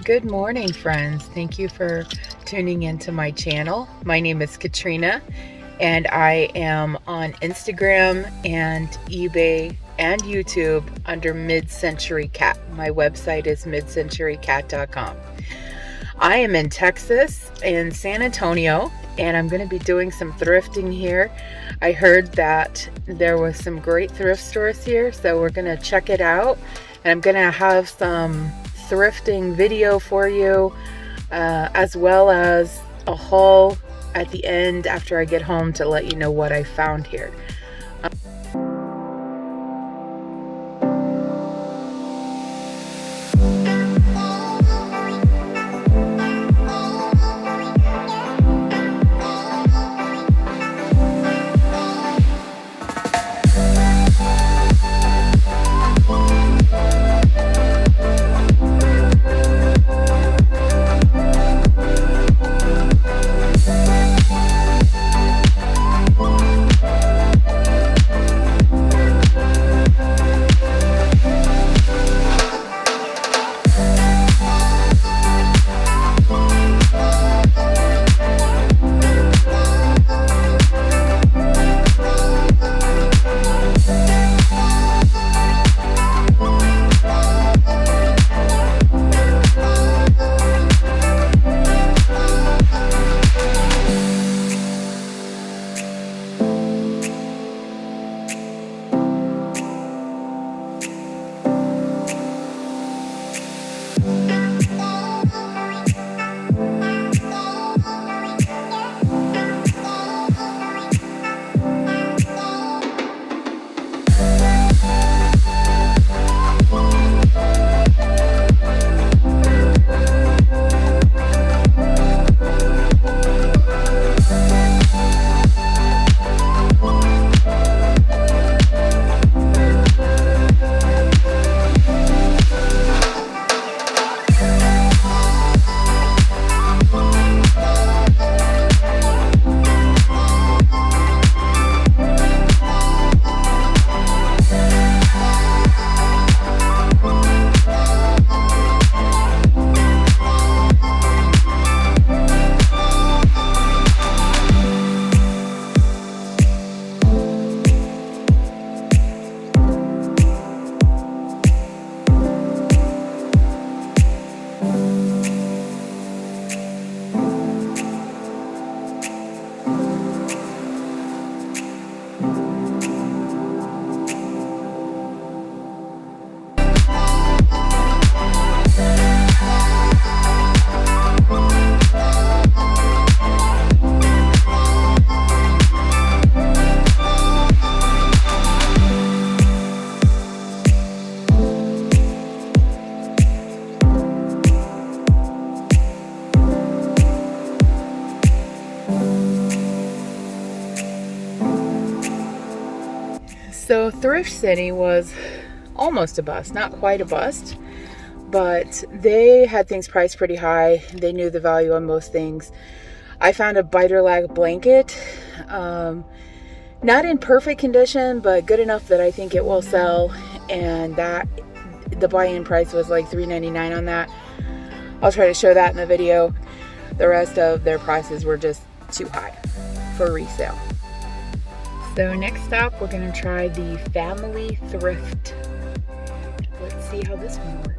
Good morning, friends. Thank you for tuning into my channel. My name is Katrina, and I am on Instagram and eBay and YouTube under Mid-Century Cat. My website is midcenturycat.com. I am in Texas, in San Antonio, and I'm going to be doing some thrifting here. I heard that there was some great thrift stores here, so we're going to check it out. And I'm going to have some thrifting video for you, as well as a haul at the end after I get home to let you know what I found here. So Thrift City was almost a bust, not quite a bust, but they had things priced pretty high. They knew the value on most things. I found a biter lag blanket, not in perfect condition, but good enough that I think it will sell, and that the buy-in price was like $3.99 on that. I'll try to show that in the video. The rest of their prices were just too high for resale. So next stop, we're going to try the Family Thrift. Let's see how this one works.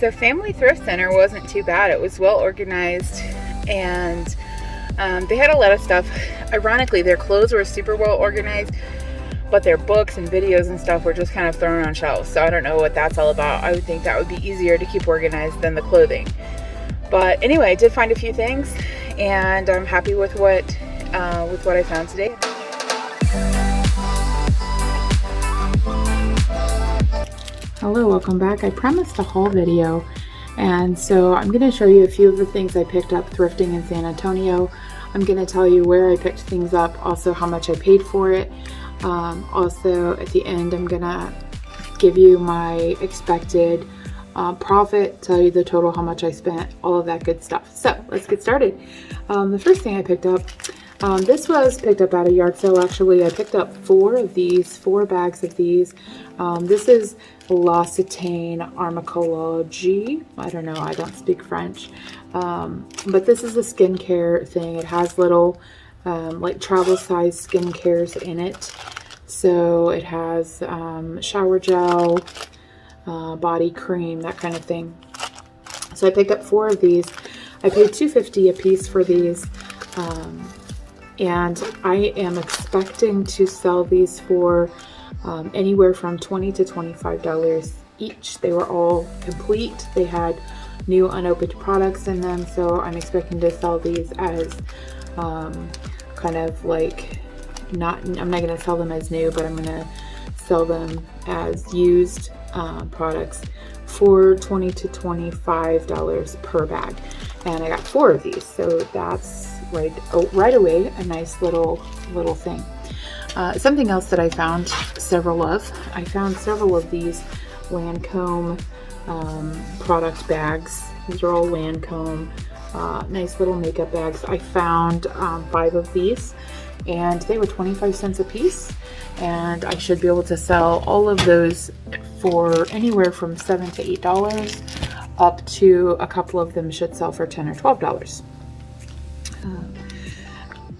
The Family Thrift Center wasn't too bad. It was well organized, and they had a lot of stuff. Ironically, their clothes were super well organized, but their books and videos and stuff were just kind of thrown on shelves. So I don't know what that's all about. I would think that would be easier to keep organized than the clothing. But anyway, I did find a few things, and I'm happy with what I found today. Hello, welcome back. I promised a haul video, and so I'm going to show you a few of the things I picked up thrifting in San Antonio. I'm going to tell you where I picked things up, also how much I paid for it. Also at the end, I'm going to give you my expected profit, tell you the total, how much I spent, all of that good stuff. So let's get started. The first thing I picked up, this was picked up at a yard sale. Actually, I picked up 4 bags of these. This is L'Occitane Armacology. I don't know, I don't speak French. But this is a skincare thing. It has little like travel size skincares in it. So it has shower gel, body cream, that kind of thing. So I picked up 4 of these. I paid $2.50 a piece for these. And I am expecting to sell these for anywhere from $20 to $25 each. They were all complete. They had new unopened products in them, so I'm expecting to sell these as kind of like I'm not going to sell them as new, but I'm going to sell them as used products for $20 to $25 per bag. And I got 4 of these, so that's right away a nice little thing. Something else that I found several of these Lancome product bags. These are all Lancome, nice little makeup bags. I found 5 of these, and they were 25 cents a piece, and I should be able to sell all of those for anywhere from $7 to $8, up to a couple of them should sell for $10 or $12.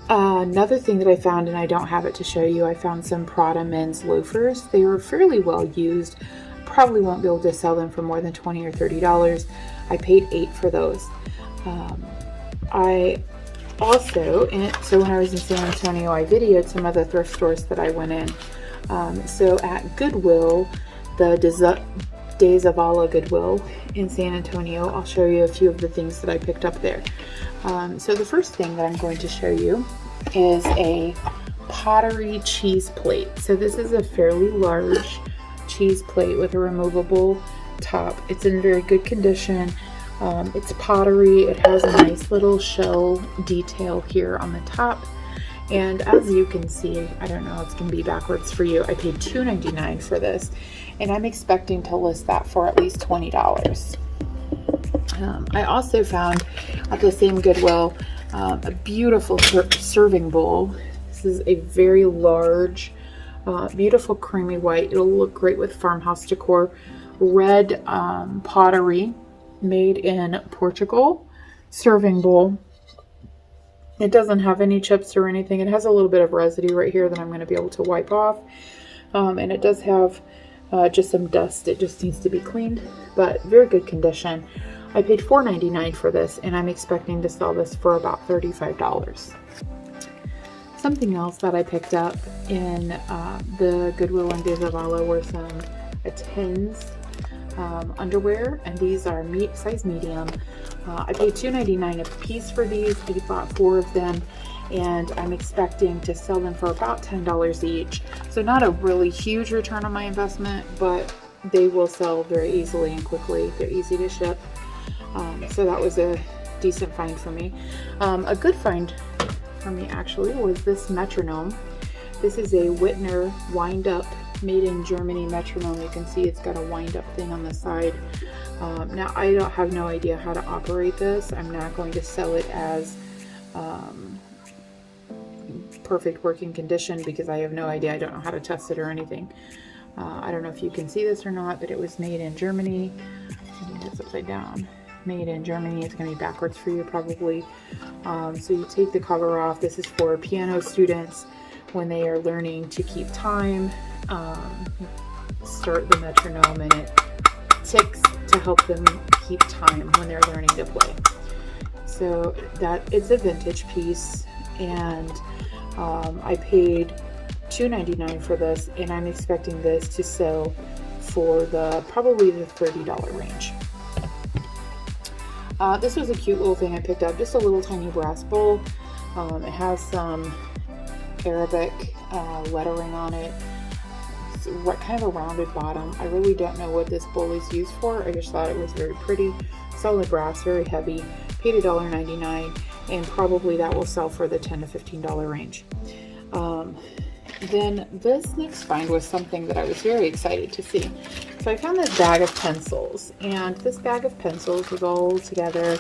Another thing that I found, and I don't have it to show you, I found some Prada men's loafers. They were fairly well used. Probably won't be able to sell them for more than $20 or $30. I paid $8 for those. I also, so when I was in San Antonio, I videoed some of the thrift stores that I went in. So at Goodwill, the De Zavala Goodwill in San Antonio, I'll show you a few of the things that I picked up there. So the first thing that I'm going to show you is a pottery cheese plate. So this is a fairly large cheese plate with a removable top. It's in very good condition. It's pottery. It has a nice little shell detail here on the top. And as you can see, I don't know, it's going to be backwards for you. I paid $2.99 for this, and I'm expecting to list that for at least $20. I also found at the same Goodwill a beautiful serving bowl. This is a very large, beautiful creamy white. It'll look great with farmhouse decor. Red pottery, made in Portugal, serving bowl. It doesn't have any chips or anything. It has a little bit of residue right here that I'm going to be able to wipe off. And it does have just some dust. It just needs to be cleaned, but very good condition. I paid $4.99 for this, and I'm expecting to sell this for about $35. Something else that I picked up in the Goodwill and De Zavala were some Tens underwear, and these are size medium. I paid $2.99 a piece for these. I bought 4 of them, and I'm expecting to sell them for about $10 each. So not a really huge return on my investment, but they will sell very easily and quickly. They're easy to ship. So that was a decent find for me. A good find for me actually was this metronome. This is a Whitner wind-up, made in Germany metronome. You can see it's got a wind-up thing on the side. Now I have no idea how to operate this. I'm not going to sell it as perfect working condition because I have no idea. I don't know how to test it or anything. I don't know if you can see this or not, but it was made in Germany. It's upside down. Made in Germany. It's going to be backwards for you probably. So you take the cover off. This is for piano students when they are learning to keep time. Start the metronome and it ticks to help them keep time when they're learning to play. So that it's a vintage piece, and I paid $2.99 for this, and I'm expecting this to sell for probably the $30 range. This was a cute little thing I picked up, just a little tiny brass bowl. It has some Arabic lettering on it. It's kind of a rounded bottom. I really don't know what this bowl is used for. I just thought it was very pretty. Solid brass, very heavy. Paid $1.99, and probably that will sell for the $10 to $15 range. Then this next find was something that I was very excited to see. So I found this bag of pencils, and this bag of pencils was all together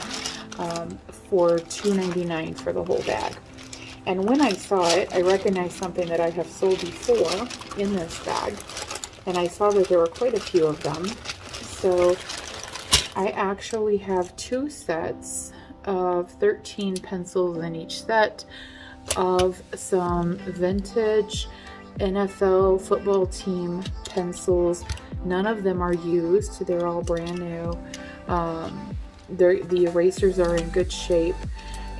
for $2.99 for the whole bag. And when I saw it, I recognized something that I have sold before in this bag, and I saw that there were quite a few of them. So I actually have 2 sets of 13 pencils in each set of some vintage NFL football team pencils. None of them are used. They're all brand new. The erasers are in good shape.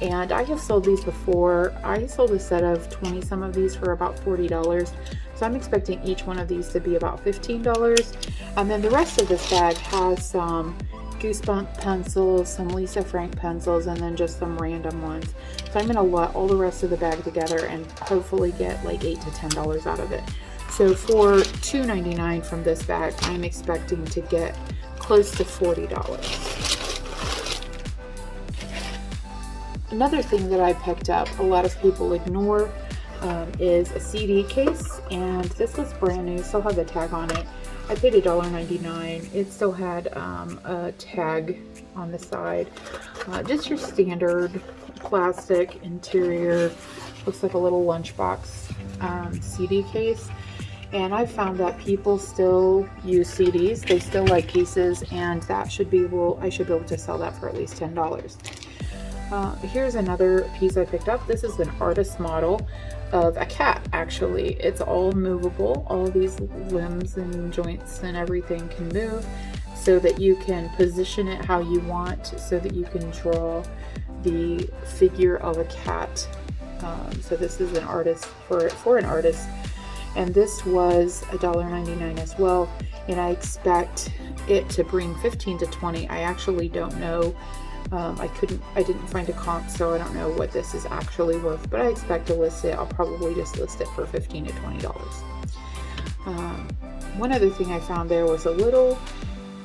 And I have sold these before. I sold a set of 20 some of these for about $40. So I'm expecting each one of these to be about $15. And then the rest of this bag has some Goosebump pencils, some Lisa Frank pencils, and then just some random ones. So I'm going to lot all the rest of the bag together and hopefully get like $8 to $10 out of it. So for $2.99 from this bag, I'm expecting to get close to $40. Another thing that I picked up, a lot of people ignore, is a CD case, and this was brand new, still had the tag on it. I paid $1.99. It still had a tag on the side. Just your standard plastic interior, looks like a little lunchbox CD case. And I found that people still use CDs. They still like cases, and that should be, I should be able to sell that for at least $10. Here's another piece I picked up. This is an artist model of a cat, actually. It's all movable. All these limbs and joints and everything can move so that you can position it how you want, so that you can draw the figure of a cat. So this is an artist for an artist, and this was $1.99 as well, and I expect it to bring 15 to 20. I actually don't know. I didn't find a comp, so I don't know what this is actually worth, but I expect to list it. I'll probably just list it for $15 to $20. One other thing I found there was a little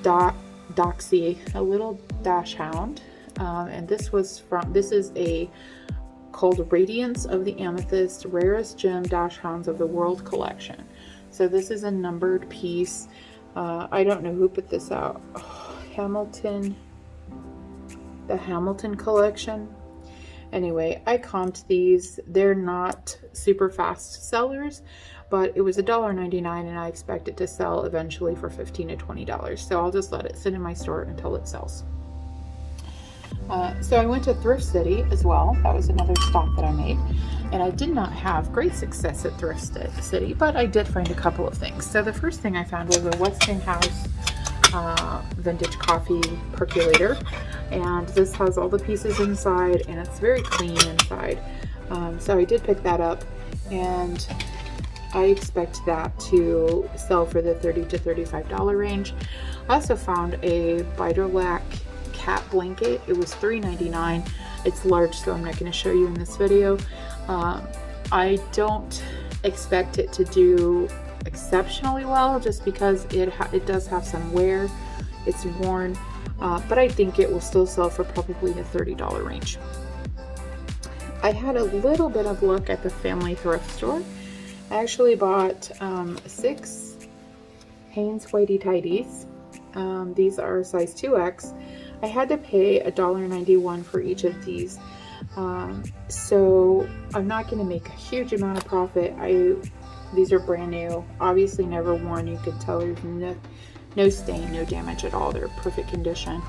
doxy, a little dash hound, and this is called Radiance of the Amethyst, Rarest Gem Dash Hounds of the World collection. So this is a numbered piece. I don't know who put this out. The Hamilton collection. Anyway, I comped these. They're not super fast sellers, but it was $1.99, and I expect it to sell eventually for $15 to $20. So I'll just let it sit in my store until it sells. So I went to Thrift City as well. That was another stop that I made, and I did not have great success at Thrift City, but I did find a couple of things. So the first thing I found was a Westinghouse vintage coffee percolator, and this has all the pieces inside, and it's very clean inside. So I did pick that up, and I expect that to sell for the $30 to $35 range. I also found a Biderlac cat blanket. It was $3.99. It's large, so I'm not going to show you in this video. I don't expect it to do exceptionally well, just because it does have some wear. It's worn, but I think it will still sell for probably the $30 range. I had a little bit of luck at the family thrift store. I actually bought 6 Hanes Whitey Tidies. These are size 2X. I had to pay $1.91 for each of these. So I'm not going to make a huge amount of profit. These are brand new, obviously never worn. You could tell there's no stain, no damage at all. They're perfect condition.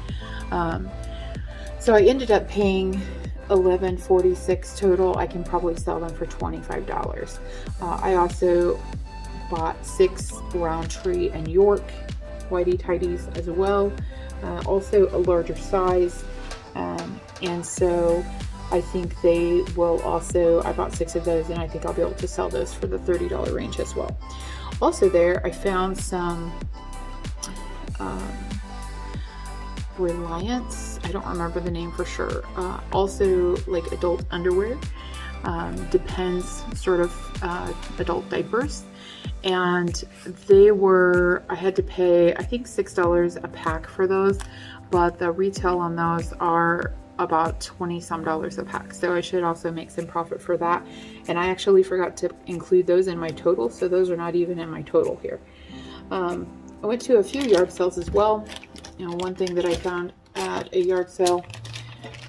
So I ended up paying $11.46 total. I can probably sell them for $25. I also bought 6 Roundtree and York Whitey Tidies as well, also a larger size, and so I think they will also, I bought 6 of those, and I think I'll be able to sell those for the $30 range as well. Also there, I found some Reliance, I don't remember the name for sure, also like adult underwear, Depends sort of adult diapers, and they were, I had to pay I think $6 a pack for those, but the retail on those are about $20 some a pack, so I should also make some profit for that. And I actually forgot to include those in my total, so those are not even in my total here. I went to a few yard sales as well. You know, one thing that I found at a yard sale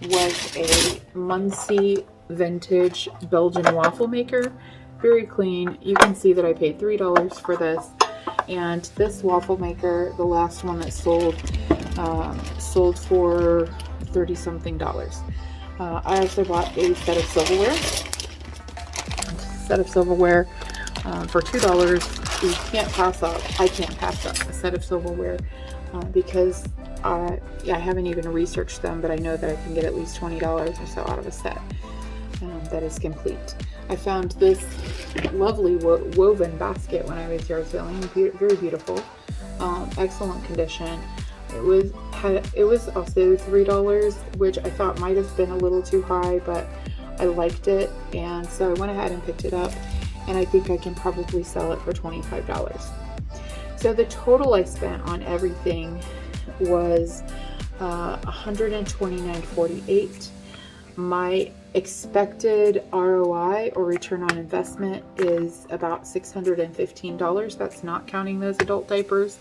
was a Muncie vintage Belgian waffle maker. Very clean. You can see that I paid $3 for this. And this waffle maker, the last one that sold, sold for $30 something. I also bought a set of silverware. For $2. You can't pass up. I can't pass up a set of silverware because I haven't even researched them, but I know that I can get at least $20 or so out of a set that is complete. I found this lovely woven basket when I was yard selling. Very beautiful, excellent condition. It was also $3, which I thought might have been a little too high, but I liked it, and so I went ahead and picked it up, and I think I can probably sell it for $25. So the total I spent on everything was $129.48. My expected ROI, or return on investment, is about $615. That's not counting those adult diapers.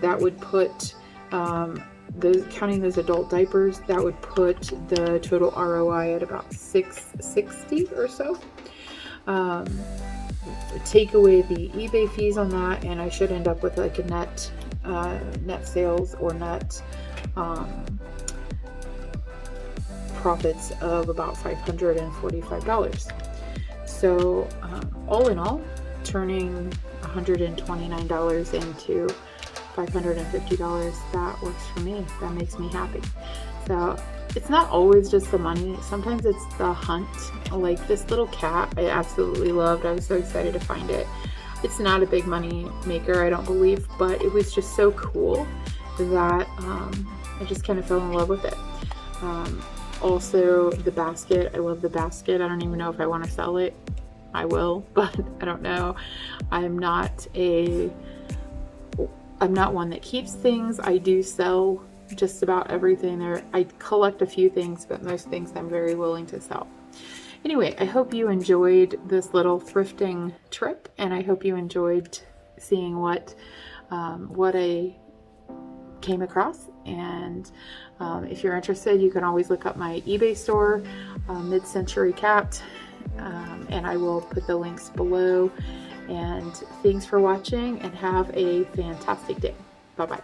That would put counting those adult diapers, that would put the total ROI at about $660 or so. Take away the eBay fees on that, and I should end up with like a net sales or net profits of about $545. So all in all, turning $129 into $550, that works for me. That makes me happy. So it's not always just the money. Sometimes it's the hunt. Like this little cat I absolutely loved. I was so excited to find it. It's not a big money maker, I don't believe, but it was just so cool that I just kind of fell in love with it. Also the basket, I love the basket. I don't even know if I want to sell it. I will, but I don't know. I'm not one that keeps things. I do sell just about everything there. I collect a few things, but most things I'm very willing to sell. Anyway, I hope you enjoyed this little thrifting trip, and I hope you enjoyed seeing what I came across. And if you're interested, you can always look up my eBay store, Mid-Century Cat, and I will put the links below. And thanks for watching, and have a fantastic day. Bye-bye.